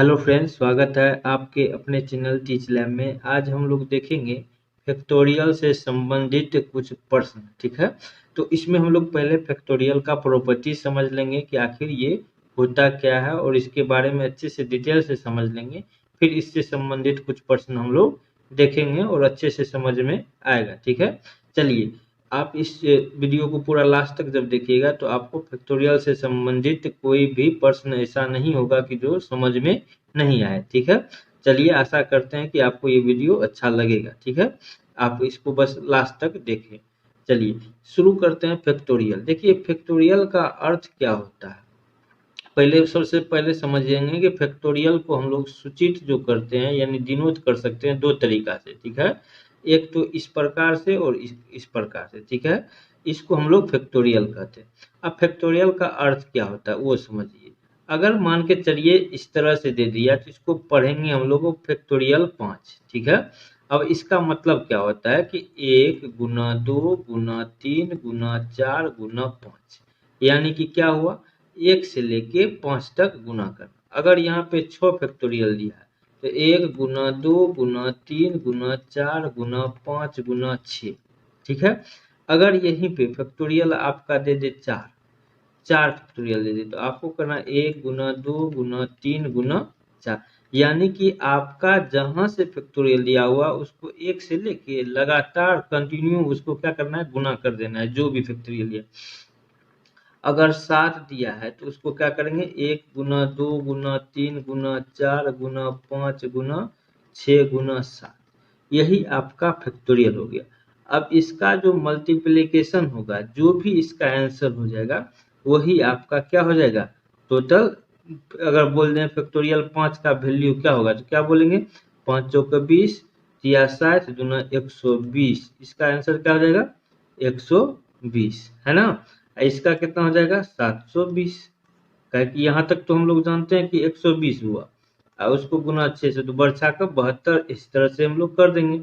Hello friends, स्वागत है आपके अपने चैनल टीच लैब में। आज हम लोग देखेंगे फैक्टोरियल से संबंधित कुछ प्रश्न। ठीक है, तो इसमें हम लोग पहले फैक्टोरियल का प्रॉपर्टी समझ लेंगे कि आखिर ये होता क्या है और इसके बारे में अच्छे से डिटेल से समझ लेंगे। फिर इससे संबंधित कुछ प्रश्न हम लोग देखेंगे और अच्छे से समझ में आएगा। ठीक है, चलिए आप इस वीडियो को पूरा लास्ट तक जब देखिएगा तो आपको फैक्टोरियल से संबंधित कोई भी प्रश्न ऐसा नहीं होगा कि जो समझ में नहीं आए। ठीक है, चलिए आशा करते हैं कि आपको ये वीडियो अच्छा लगेगा। ठीक है, आप इसको बस लास्ट तक देखें। चलिए शुरू करते हैं फैक्टोरियल। देखिए फैक्टोरियल का अर्थ क्या होता है, पहले सबसे पहले समझेंगे कि फैक्टोरियल को हम लोग सूचित जो करते हैं यानी डिनोट कर सकते हैं दो तरीका से। ठीक है, एक तो इस प्रकार से और इस प्रकार से। ठीक है, इसको हम लोग फैक्टोरियल कहते हैं। अब फैक्टोरियल का अर्थ क्या होता है वो समझिए। अगर मान के चलिए इस तरह से दे दिया तो इसको पढ़ेंगे हम लोग फैक्टोरियल 5। ठीक है, अब इसका मतलब क्या होता है कि 1 गुना 2 गुना 3 गुना 4 गुना 5, यानी कि क्या हुआ, 1 से लेके 5 तक गुना करना। अगर यहाँ पे 6 फैक्टोरियल दिया है तो 1 गुना 2 गुना 3 गुना 4 गुना 5 गुना 6। ठीक है, अगर यहीं पे फैक्टोरियल आपका दे दे 4 फैक्टोरियल दे दे तो आपको करना 1 गुना 2 गुना 3 गुना 4, यानी कि आपका जहां से फैक्टोरियल दिया हुआ उसको 1 से लेके लगातार कंटिन्यू उसको क्या करना है, गुना कर देना है जो भी फैक्टोरियल दिया। अगर 7 दिया है तो उसको क्या करेंगे, 1 गुना 2 गुना 3 गुना 4 गुना 5 गुना 6 गुना 7, यही आपका फैक्टोरियल हो गया। अब इसका जो मल्टीप्लिकेशन होगा, जो भी इसका आंसर हो जाएगा वही आपका क्या हो जाएगा, टोटल। अगर बोल दें फैक्टोरियल 5 का वैल्यू क्या होगा तो क्या बोलेंगे, 5 चौके 20 या 60 दूना 120, इसका आंसर क्या हो जाएगा 120, है ना। इसका कितना हो जाएगा 720, क्योंकि यहाँ तक तो हम लोग जानते हैं कि 120 हुआ और उसको गुना 6 से तो बढ़ा कर 72, इस तरह से हम लोग कर देंगे।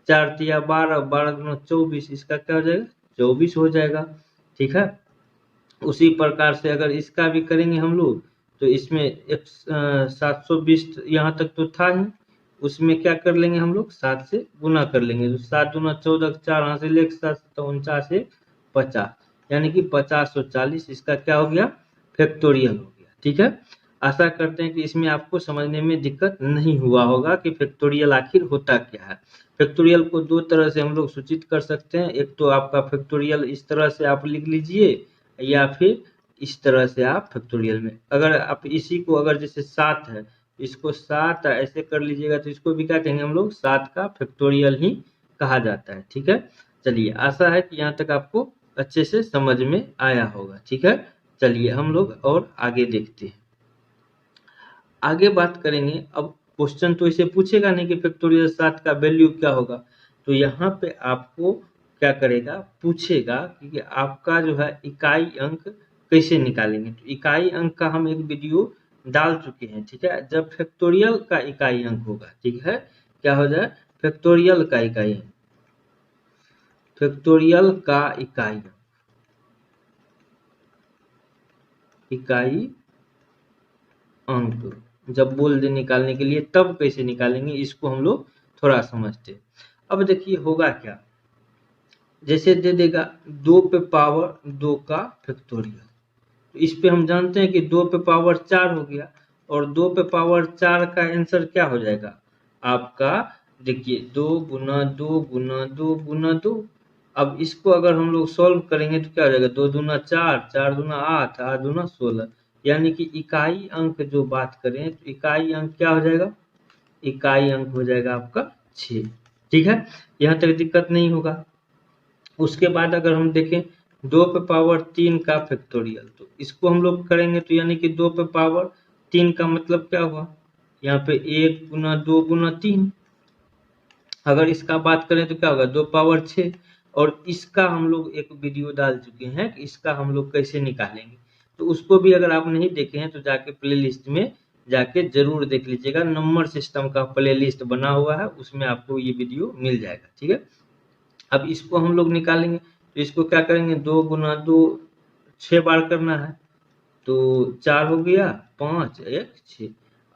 4 तिया 12, 12 गुना 24, इसका क्या हो जाएगा 24 हो जाएगा। ठीक है, उसी प्रकार से अगर इसका भी करेंगे हम लोग तो इसमें 720 यहाँ तक तो था ही, उसमें क्या कर लेंगे हम लोग 7 से गुना कर लेंगे तो 7 दूना 14, 4 यहाँ से लेके 7 तो 49 से 50, यानी कि 50 और 40, इसका क्या हो गया फैक्टोरियल हो गया। ठीक है, आशा करते हैं कि इसमें आपको समझने में दिक्कत नहीं हुआ होगा कि फैक्टोरियल आखिर होता क्या है। फैक्टोरियल को दो तरह से हम लोग सूचित कर सकते हैं, एक तो आपका फैक्टोरियल इस तरह से आप लिख लीजिए या फिर इस तरह से आप फैक्टोरियल में, अगर आप इसी को अगर जैसे 7 है इसको 7 ऐसे कर लीजिएगा तो इसको भी क्या कहेंगे हम लोग 7 का फैक्टोरियल ही कहा जाता है। ठीक है, चलिए आशा है कि यहाँ तक आपको अच्छे से समझ में आया होगा। ठीक है, चलिए हम लोग और आगे देखते हैं, आगे बात करेंगे। अब क्वेश्चन तो इसे पूछेगा नहीं कि फैक्टोरियल 7 का वैल्यू क्या होगा, तो यहाँ पे आपको क्या करेगा, पूछेगा कि आपका जो है इकाई अंक कैसे निकालेंगे। तो इकाई अंक का हम एक वीडियो डाल चुके हैं। ठीक है, जब फैक्टोरियल का इकाई अंक होगा, ठीक है, क्या हो जाए फैक्टोरियल का इकाई अंक, फैक्टोरियल का इकाई अंक, इकाई अंक जब बोल दे निकालने के लिए तब कैसे निकालेंगे इसको हम लोग थोड़ा समझते हैं। अब देखिए होगा क्या, जैसे दे देगा 2 पे पावर 2 का फैक्टोरियल, तो इस पे हम जानते हैं कि 2 पे पावर 4 हो गया और 2 पे पावर 4 का आंसर क्या हो जाएगा आपका, देखिए 2 गुना 2 गुना 2 गुना 2। अब इसको अगर हम लोग सॉल्व करेंगे तो क्या हो जाएगा, 2 दूना 4, 4 दूना 8, 8 दूना 16, यानी कि इकाई अंक जो बात करें तो इकाई अंक क्या हो जाएगा, इकाई अंक हो जाएगा आपका 6। ठीक है, यहाँ तक दिक्कत नहीं होगा। उसके बाद अगर हम देखें 2 पे पावर 3 का फैक्टोरियल, तो इसको हम लोग करेंगे तो यानी कि 2 पे पावर 3 का मतलब क्या हुआ, यहाँ पे 1 गुना 2 गुना 3। अगर इसका बात करें तो क्या होगा 2 पावर 6, और इसका हम लोग एक वीडियो डाल चुके हैं कि इसका हम लोग कैसे निकालेंगे, तो उसको भी अगर आप नहीं देखे हैं तो जाके प्ले लिस्ट में जाके जरूर देख लीजिएगा। नंबर सिस्टम का प्ले लिस्ट बना हुआ है, उसमें आपको ये वीडियो मिल जाएगा। ठीक है, अब इसको हम लोग निकालेंगे तो इसको क्या करेंगे 2 गुना 2 6 बार करना है तो 4 हो गया 5 1 6।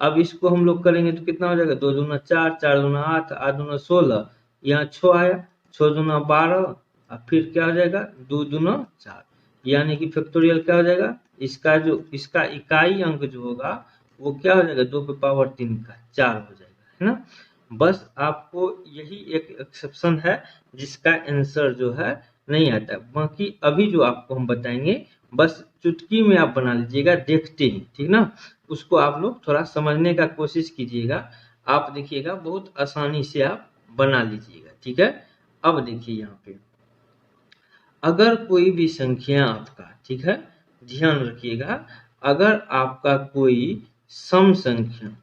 अब इसको हम लोग करेंगे तो कितना हो जाएगा, 2 दूना 4, 4 दूना 8, 8 दूना 16, यहाँ 6 आया, 6 दूना 12, और फिर क्या हो जाएगा 2 दूना 4, यानी कि फैक्टोरियल क्या हो जाएगा, इसका इकाई अंक जो होगा वो क्या हो जाएगा, 2 पे पावर 3 का 4 हो जाएगा, है ना। बस आपको यही एक एक्सेप्शन है जिसका आंसर जो है नहीं आता, बाकी अभी जो आपको हम बताएंगे बस चुटकी में आप बना लीजिएगा देखते ही, ठीक ना। उसको आप लोग थोड़ा समझने का कोशिश कीजिएगा, आप देखिएगा बहुत आसानी से आप बना लीजिएगा, ठीक है। अब देखिए यहाँ पे अगर कोई भी संख्या आपका, ठीक है, ध्यान रखिएगा, अगर आपका कोई सम संख्या,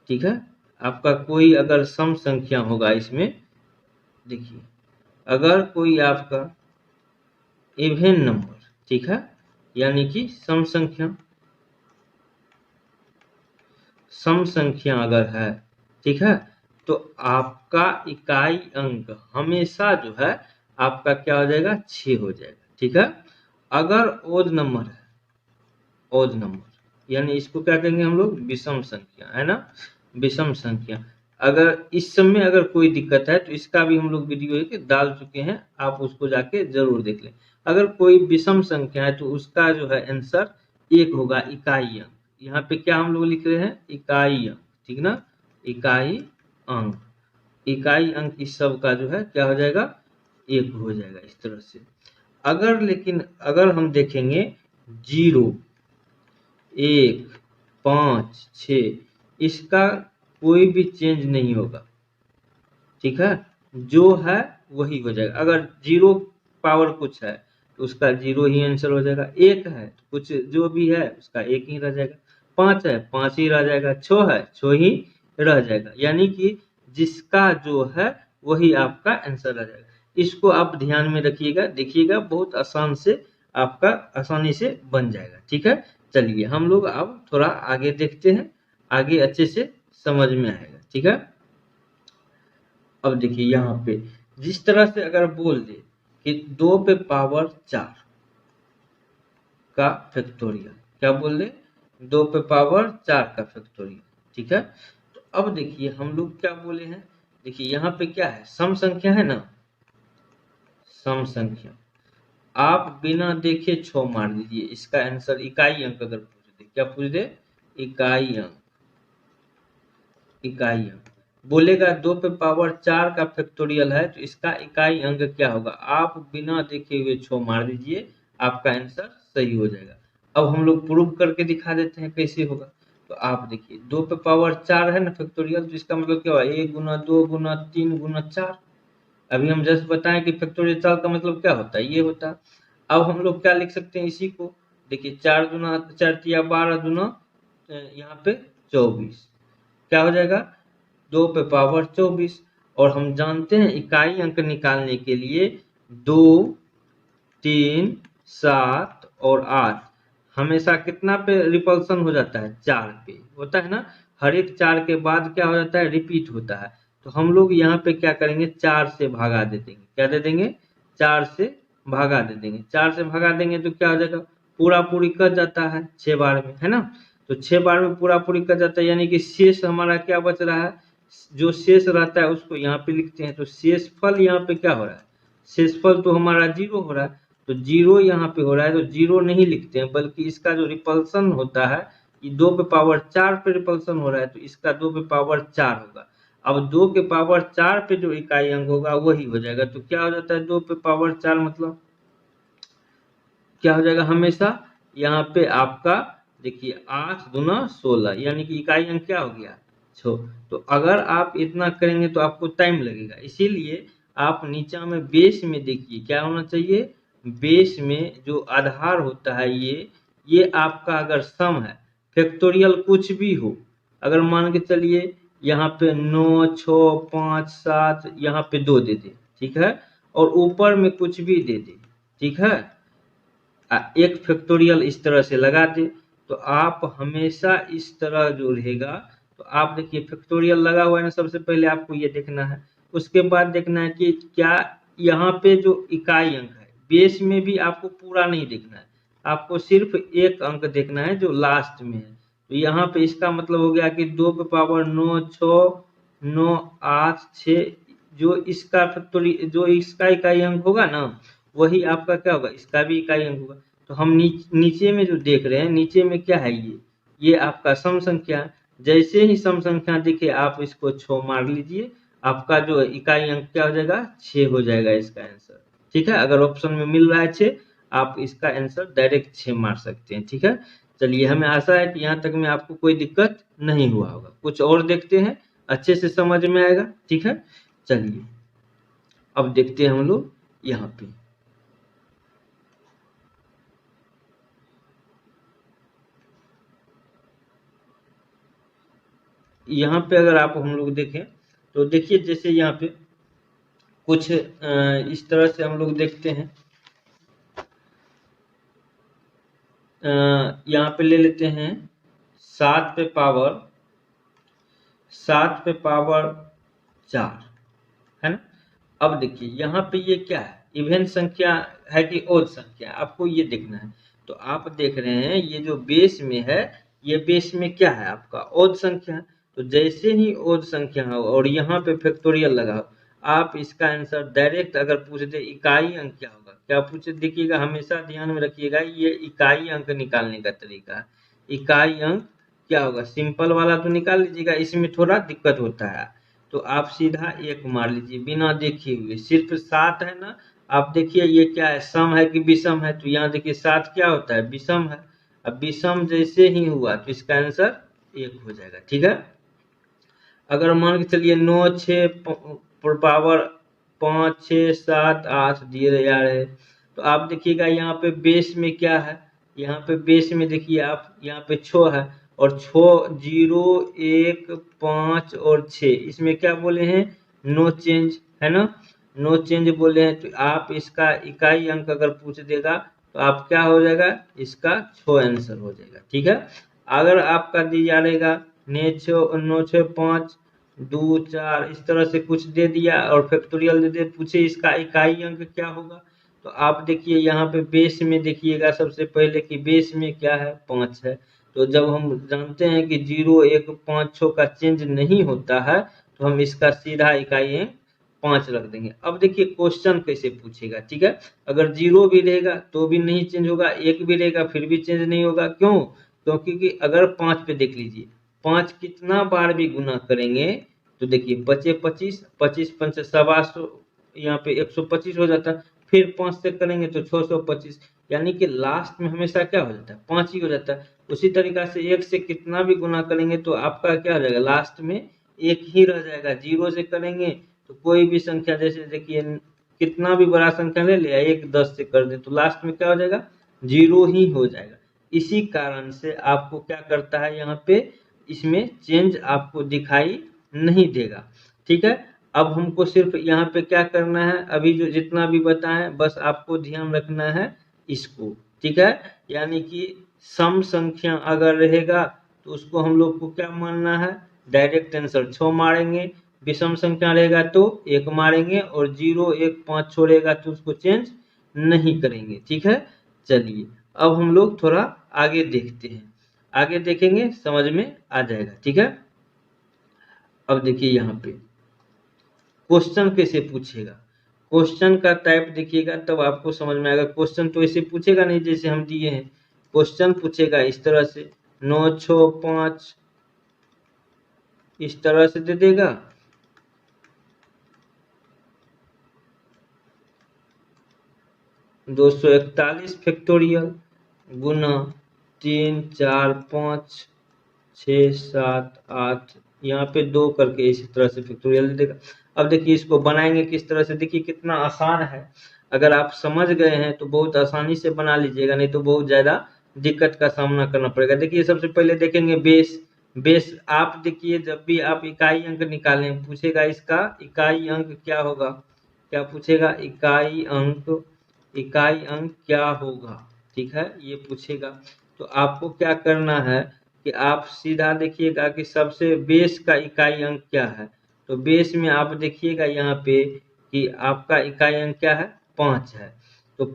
ठीक है, आपका कोई अगर सम संख्या होगा इसमें, देखिए अगर कोई आपका इवन नंबर, ठीक है, यानी कि सम संख्या अगर है, ठीक है, तो आपका इकाई अंक हमेशा जो है आपका क्या हो जाएगा, 6 हो जाएगा, ठीक है। अगर ओड नंबर है, ओड नंबर यानी इसको क्या कहेंगे हम लोग, विषम संख्या, है ना, विषम संख्या। अगर इस सब में अगर कोई दिक्कत है तो इसका भी हम लोग वीडियो डाल चुके हैं, आप उसको जाके जरूर देख लें। अगर कोई विषम संख्या है तो उसका जो है आंसर 1 होगा, इकाई अंक। यहाँ पे क्या हम लोग लिख रहे हैं, इकाई अंक, ठीक ना, इकाई अंक, इकाई अंक इस सब का जो है क्या हो जाएगा, 1 हो जाएगा इस तरह से। अगर लेकिन अगर हम देखेंगे 0, 1, 5, 6, इसका कोई भी चेंज नहीं होगा, ठीक है, जो है वही हो जाएगा। अगर 0 पावर कुछ है तो उसका 0 ही आंसर हो जाएगा, 1 है तो कुछ जो भी है उसका 1 ही रह जाएगा, 5 है 5 ही रह जाएगा, 6 है 6 ही रह जाएगा, यानी कि जिसका जो है वही आपका आंसर रह जाएगा। इसको आप ध्यान में रखिएगा, देखिएगा बहुत आसान से आपका आसानी से बन जाएगा, ठीक है। चलिए हम लोग अब थोड़ा आगे देखते हैं, आगे अच्छे से समझ में आएगा, ठीक है। अब देखिए यहाँ पे जिस तरह से अगर बोल दे कि 2 पे पावर 4 का फैक्टोरियल, क्या बोल दे, 2 पे पावर 4 का फैक्टोरियल, ठीक है। तो अब देखिए हम लोग क्या बोले हैं, देखिए यहाँ पे क्या है, सम संख्या है ना, सम संख्या, आप बिना देखे 6 मार दीजिए, इसका आंसर इकाई अंक अगर पूछ दे, क्या पूछ दे, इकाई अंक, इकाई अंक बोलेगा 2 पे पावर 4 का फैक्टोरियल है तो इसका इकाई अंक क्या होगा, आप बिना देखे हुए 6 मार दीजिए, आपका आंसर सही हो जाएगा। अब हम लोग प्रूव करके दिखा देते हैं कैसे होगा। तो आप देखिए 2 पे पावर 4 है ना फैक्टोरियल, तो इसका मतलब क्या हुआ, 1 गुना 2 गुना 3 गुना 4। अभी हम जस्ट बताएं कि फैक्टोरियल 4 का मतलब क्या होता है, ये होता है। अब हम लोग क्या लिख सकते हैं इसी को, देखिए 4 दुना 4 तिया 12 दुना यहाँ पे 24, क्या हो जाएगा, 2 पे पावर 24। और हम जानते हैं इकाई अंक निकालने के लिए 2, 3, 7 और 8 हमेशा कितना पे रिपल्सन हो जाता है, 4 पे होता है ना, हर एक 4 के बाद क्या हो जाता है, रिपीट होता है। तो हम लोग यहाँ पे क्या करेंगे, 4 से भगा दे देंगे, क्या दे देंगे, 4 से भगा दे देंगे, 4 से भगा देंगे तो क्या हो जाएगा, पूरा पूरी कट जाता है 6 बार में, है ना। तो 6 बार में पूरा पूरी कट जाता है, यानी कि शेष हमारा क्या बच रहा है, जो शेष रहता है उसको यहाँ पे लिखते हैं। तो शेषफल यहाँ पे क्या हो रहा है, शेषफल तो हमारा 0 हो रहा है, तो 0 यहाँ पे हो रहा है, तो 0 नहीं लिखते हैं, बल्कि इसका जो रिपल्सन होता है, ये 2 पे पावर 4 पे रिपल्सन हो रहा है, तो इसका 2 पे पावर 4 होगा। अब 2 के पावर 4 पे जो इकाई अंक होगा वही हो जाएगा, तो क्या हो जाता है, 2 पे पावर 4 मतलब क्या हो जाएगा, हमेशा यहाँ पे आपका देखिए 8 दुना 16, यानी कि इकाई अंक क्या हो गया, 6। तो अगर आप इतना करेंगे तो आपको टाइम लगेगा, इसीलिए आप नीचा में बेस में देखिए क्या होना चाहिए, बेस में जो आधार होता है ये आपका अगर सम है, फैक्टोरियल कुछ भी हो, अगर मान के चलिए यहाँ पे 9, 6, 5, 7 यहाँ पे 2 दे दे, ठीक है, और ऊपर में कुछ भी दे दे, ठीक है, एक फैक्टोरियल इस तरह से लगा दे, तो आप हमेशा इस तरह जो रहेगा, तो आप देखिए फैक्टोरियल लगा हुआ है ना, सबसे पहले आपको ये देखना है, उसके बाद देखना है कि क्या यहाँ पे जो इकाई अंक है, बेस में भी आपको पूरा नहीं देखना है, आपको सिर्फ एक अंक देखना है जो लास्ट में है, तो यहाँ पे इसका मतलब हो गया कि 2 पे पावर 9 6 9 8 6, जो इसका फैक्टोरियल जो इसका इकाई अंक होगा ना, वही आपका क्या होगा, इसका भी इकाई अंक होगा। तो हम नीचे में जो देख रहे हैं, नीचे में क्या है, ये आपका सम संख्या। जैसे ही सम संख्या दिखे आप इसको 6 मार लीजिए, आपका जो इकाई अंक क्या हो जाएगा, 6 हो जाएगा इसका आंसर। ठीक है, अगर ऑप्शन में मिल रहा है 6, आप इसका आंसर डायरेक्ट 6 मार सकते हैं। ठीक है, चलिए, हमें आशा है कि यहाँ तक में आपको कोई दिक्कत नहीं हुआ होगा। कुछ और देखते हैं, अच्छे से समझ में आएगा। ठीक है, चलिए अब देखते हैं हम लोग यहाँ पे। यहाँ पे अगर आप हम लोग देखें तो देखिए, जैसे यहाँ पे कुछ इस तरह से हम लोग देखते हैं। यहाँ पे ले लेते हैं 7 पे पावर 4, है ना। अब देखिए यहाँ पे ये क्या है, इवन संख्या है कि ओड संख्या, आपको ये देखना है। तो आप देख रहे हैं ये जो बेस में है, ये बेस में क्या है आपका, ओड संख्या। तो जैसे ही ओड संख्या हो और यहाँ पे फैक्टोरियल लगा हो, आप इसका आंसर डायरेक्ट अगर पूछ दे इकाई अंक क्या होगा, क्या पूछे, देखिएगा, हमेशा ध्यान में रखिएगा, ये इकाई अंक निकालने का तरीका है। इकाई अंक क्या होगा, सिंपल वाला तो निकाल लीजिएगा, इसमें थोड़ा दिक्कत होता है। तो आप सीधा 1 मार लीजिए बिना देखे हुए, सिर्फ 7 है ना। आप देखिए ये क्या है, सम है कि विषम है, तो यहाँ देखिए 7 क्या होता है, विषम है। अब विषम जैसे ही हुआ तो इसका आंसर 1 हो जाएगा। ठीक है, अगर मान के चलिए 9 6 पावर 5 6 7 8 दिए जा रहे, तो आप देखिएगा यहाँ पे बेस में क्या है, यहाँ पे बेस में देखिए आप, यहाँ पे 6 है, और 6 0 1 5 और 6, इसमें क्या बोले हैं, नो चेंज, है ना, नो चेंज बोले हैं। तो आप इसका इकाई अंक अगर पूछ देगा तो आप क्या हो जाएगा, इसका 6 आंसर हो जाएगा। ठीक है, अगर आपका दिया रहेगा 9 6 5 2 4, इस तरह से कुछ दे दिया और फैक्टोरियल दे दे, पूछे इसका इकाई अंक क्या होगा, तो आप देखिए यहाँ पे बेस में देखिएगा सबसे पहले कि बेस में क्या है, 5 है। तो जब हम जानते हैं कि 0 1 5 6 का चेंज नहीं होता है, तो हम इसका सीधा इकाई अंक 5 रख देंगे। अब देखिए क्वेश्चन कैसे पूछेगा। ठीक है, अगर 0 भी रहेगा तो भी नहीं चेंज होगा, 1 भी रहेगा फिर भी चेंज नहीं होगा। क्यों, क्योंकि अगर 5 पे देख लीजिए, 5 कितना बार भी गुना करेंगे तो देखिए बचे 25, 25 पंच 125, यहाँ पे 125 हो जाता है, फिर 5 से करेंगे तो 625, यानी कि लास्ट में हमेशा क्या हो जाता है, 5 ही हो जाता है। उसी तरीका से 1 से कितना भी गुना करेंगे तो आपका क्या हो जाएगा, लास्ट में 1 ही रह जाएगा। 0 से करेंगे तो कोई भी संख्या, जैसे देखिए कितना भी बड़ा संख्या ले लिया, 1 10 से कर दे तो लास्ट में क्या हो जाएगा, 0 ही हो जाएगा। इसी कारण से आपको क्या करता है, यहाँ पे इसमें चेंज आपको दिखाई नहीं देगा। ठीक है, अब हमको सिर्फ यहाँ पे क्या करना है, अभी जो जितना भी बताएं बस आपको ध्यान रखना है इसको। ठीक है, यानी कि सम संख्या अगर रहेगा तो उसको हम लोग को क्या मानना है, डायरेक्ट आंसर 6 मारेंगे। विषम संख्या रहेगा तो 1 मारेंगे, और 0 1 5 छोड़ेगा तो उसको चेंज नहीं करेंगे। ठीक है, चलिए अब हम लोग थोड़ा आगे देखते हैं, आगे देखेंगे समझ में आ जाएगा। ठीक है, अब देखिए यहाँ पे क्वेश्चन कैसे पूछेगा, क्वेश्चन का टाइप देखिएगा तब आपको समझ में आएगा। क्वेश्चन तो ऐसे पूछेगा नहीं जैसे हम दिए हैं, क्वेश्चन पूछेगा इस तरह से 9 6 5, इस तरह से दे देगा। 241 फैक्टोरियल गुना 3 4 5 6 7 8, यहाँ पे 2 करके इसी तरह से फैक्टोरियल दे देगा। अब देखिए इसको बनाएंगे किस तरह से, देखिए कितना आसान है। अगर आप समझ गए हैं तो बहुत आसानी से बना लीजिएगा, नहीं तो बहुत ज़्यादा दिक्कत का सामना करना पड़ेगा। देखिए सबसे पहले देखेंगे बेस। बेस आप देखिए जब भी आप इकाई अंक निकालें, पूछेगा इसका इकाई अंक क्या होगा, क्या पूछेगा, इकाई अंक, इकाई अंक क्या होगा। ठीक है, ये पूछेगा। तो आपको क्या करना है कि आप सीधा देखिएगा कि सबसे बेस का इकाई अंक क्या है। तो बेस में आप देखिएगा यहाँ पे कि आपका इकाई अंक क्या है, 5 है। तो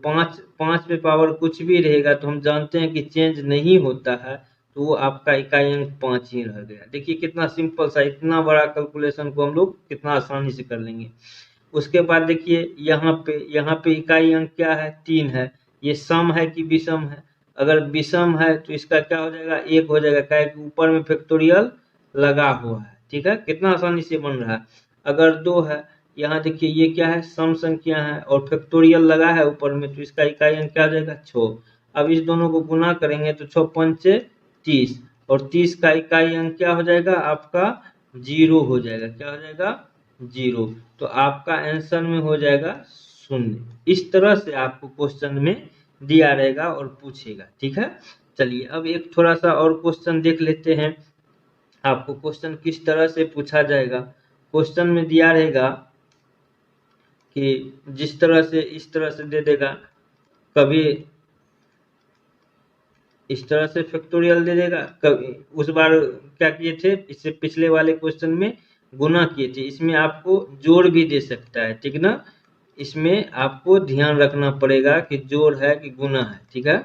5 पे पावर कुछ भी रहेगा तो हम जानते हैं कि चेंज नहीं होता है, तो वो आपका इकाई अंक 5 ही रह गया। देखिए कितना सिंपल सा, इतना बड़ा कैलकुलेशन को हम लोग कितना आसानी से कर लेंगे। उसके बाद देखिए यहाँ पे इकाई अंक क्या है, 3 है। ये सम है कि विषम है? अगर विषम है तो इसका क्या हो जाएगा, 1 हो जाएगा, क्या है कि ऊपर में फैक्टोरियल लगा हुआ है। ठीक है, कितना आसानी से बन रहा है। अगर 2 है, यहाँ देखिए ये क्या है, सम संख्या है और फैक्टोरियल लगा है ऊपर में, तो इसका इकाई अंक क्या हो जाएगा, 6। अब इस दोनों को गुना करेंगे तो 6 पंचे 30, और 30 का इकाई अंक क्या हो जाएगा आपका, 0 हो जाएगा। क्या हो जाएगा, 0। तो आपका आंसर में हो जाएगा 0। इस तरह से आपको क्वेश्चन में दिया रहेगा और पूछेगा। ठीक है, चलिए अब एक थोड़ा सा और क्वेश्चन देख लेते हैं। आपको क्वेश्चन किस तरह से पूछा जाएगा। क्वेश्चन में दिया रहेगा कि जिस तरह से इस तरह से दे देगा, कभी इस तरह से फैक्टोरियल दे देगा, कभी उस बार क्या किए थे, इससे पिछले वाले क्वेश्चन में गुना किए थे। इसमें आपको जोड़ भी दे सकता है, ठीक ना। इसमें आपको ध्यान रखना पड़ेगा कि जोड़ है कि गुना है। ठीक है,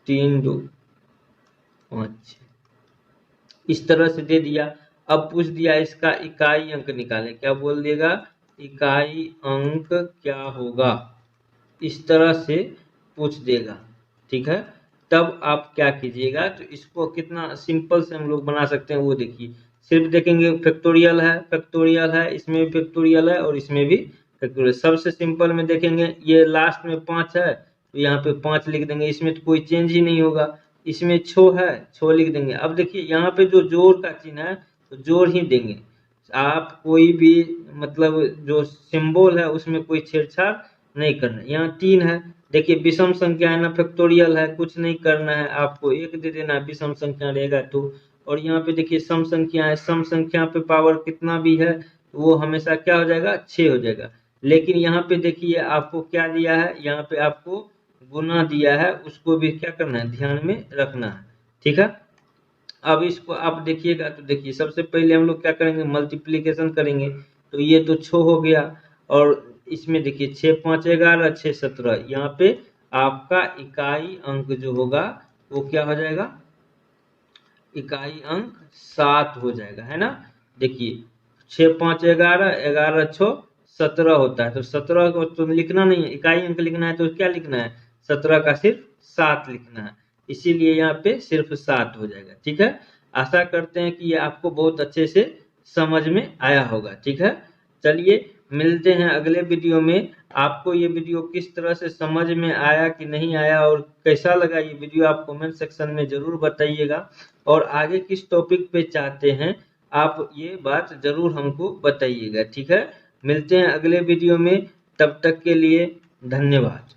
3 2 5 इस तरह से दे दिया। अब पूछ दिया इसका इकाई अंक निकालें, क्या बोल देगा, इकाई अंक क्या होगा, इस तरह से पूछ देगा। ठीक है, तब आप क्या कीजिएगा, तो इसको कितना सिंपल से हम लोग बना सकते हैं वो देखिए। सिर्फ देखेंगे फैक्टोरियल है, इसमें भी फैक्टोरियल है और इसमें भी फैक्टोरियल। सबसे सिंपल में देखेंगे, ये लास्ट में 5 है तो यहाँ पे 5 लिख देंगे, इसमें तो कोई चेंज ही नहीं होगा। इसमें 6 है, 6 लिख देंगे। अब देखिए यहाँ पे जो जोड़ का चिन्ह है तो जोड़ ही देंगे। आप कोई भी मतलब जो सिंबल है उसमें कोई छेड़छाड़ नहीं करना। यहाँ 3 है, देखिए विषम संख्या है ना, फैक्टोरियल है, कुछ नहीं करना है, आपको 1 दे देना है, विषम संख्या रहेगा तो। और यहाँ पे देखिए सम संख्या है, सम संख्या पे पावर कितना भी है वो हमेशा क्या हो जाएगा, 6 हो जाएगा। लेकिन यहाँ पे देखिए आपको क्या दिया है, यहाँ पे आपको गुना दिया है, उसको भी क्या करना है, ध्यान में रखना है। ठीक है, अब इसको आप देखिएगा तो देखिए सबसे पहले हम लोग क्या करेंगे, मल्टीप्लीकेशन करेंगे। तो ये तो 6 हो गया, और इसमें देखिए 6 5 11 6 17, यहाँ पे आपका इकाई अंक जो होगा वो क्या हो जाएगा, इकाई अंक 7 हो जाएगा, है ना। देखिए 6 5 11 11 6 17 होता है, तो 17 को तो लिखना नहीं है, इकाई अंक लिखना है तो क्या लिखना है, 17 का सिर्फ 7 लिखना है, इसीलिए यहाँ पे सिर्फ 7 हो जाएगा। ठीक है, आशा करते हैं कि ये आपको बहुत अच्छे से समझ में आया होगा। ठीक है, चलिए मिलते हैं अगले वीडियो में। आपको ये वीडियो किस तरह से समझ में आया कि नहीं आया और कैसा लगा ये वीडियो, आप कमेंट सेक्शन में जरूर बताइएगा। और आगे किस टॉपिक पे चाहते हैं आप ये बात जरूर हमको बताइएगा। ठीक है, मिलते हैं अगले वीडियो में, तब तक के लिए धन्यवाद।